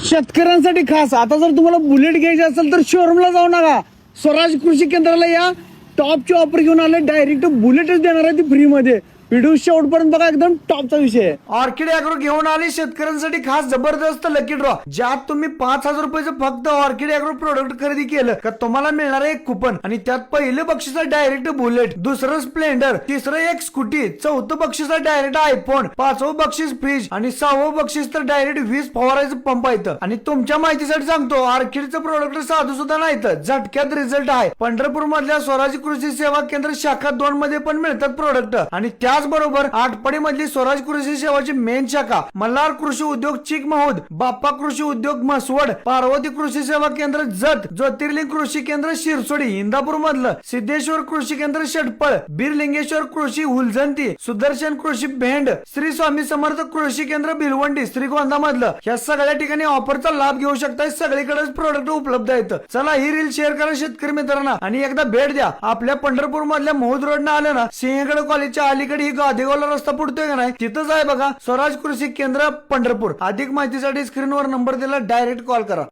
शेतकऱ्यांसाठी खास आता जर तुम्हाला बुलेट घ्यायचे असेल तर शोरूमला जाऊ नका, स्वराज कृषी केंद्राला या. टॉपची ऑफर घेऊन आले, डायरेक्ट बुलेटच देणार आहे ती फ्री मध्ये. व्हिडिओ शेवटपर्यंत बघा, एकदम टॉपचा विषय आहे. ऑर्किड अॅग्रो घेऊन आले शेतकऱ्यांसाठी खास जबरदस्त लकी ड्रॉ, ज्यात तुम्ही 5,000 रुपयाचं फक्त ऑर्किड अॅग्रो प्रोडक्ट खरेदी केलं का तुम्हाला मिळणार आहे एक कुपन. आणि त्यात पहिलं बक्षीस आहे डायरेक्ट बुलेट, दुसरं स्प्लेंडर, तिसरं एक स्कूटी, चौथं बक्षीस आहे डायरेक्ट आयफोन, पाचवं बक्षीस फ्रीज आणि सहावं बक्षीस तर डायरेक्ट 20 फवारायचं पंप आहे. आणि तुमच्या माहितीसाठी सांगतो, ऑर्किडचं प्रोडक्ट साधू सुद्धा नाही तर झटक्यात रिझल्ट आहे. पंढरपूर मधल्या स्वराज कृषी सेवा केंद्र शाखा 2 मध्ये पण मिळतात प्रोडक्ट. आणि त्याचबरोबर आटपाडी मधली स्वराज कृषी सेवाची मेन शाखा, मल्हार कृषी उद्योग चिकमहूद, बाप्पा कृषी उद्योग म्हसवड, पार्वती कृषी सेवा केंद्र जत, ज्योतिर्लिंग कृषी केंद्र शिरसोडी, इंदापूर मधलं सिद्धेश्वर कृषी केंद्र षटपळ, बीरलिंगेश्वर कृषी हुलजंती, सुदर्शन कृषी भेंड, श्री स्वामी समर्थ कृषी केंद्र भिलवंडी श्रीगोंदा मधलं, या सगळ्या ठिकाणी ऑफरचा लाभ घेऊ शकताय. सगळीकडेच प्रोडक्ट उपलब्ध आहेत. चला ही रील शेअर करा शेतकरी मित्रांना आणि एकदा भेट द्या. आपल्या पंढरपूर मधल्या महूद रोड आलं ना, सिंहगड कॉलेजच्या अलीकडे ही गादेगावला रस्ता पुढतोय का नाही, तिथंच आहे बघा स्वराज कृषी केंद्र पंढरपूर. अधिक माहितीसाठी स्क्रीनवर नंबर दिला, डायरेक्ट कॉल करा.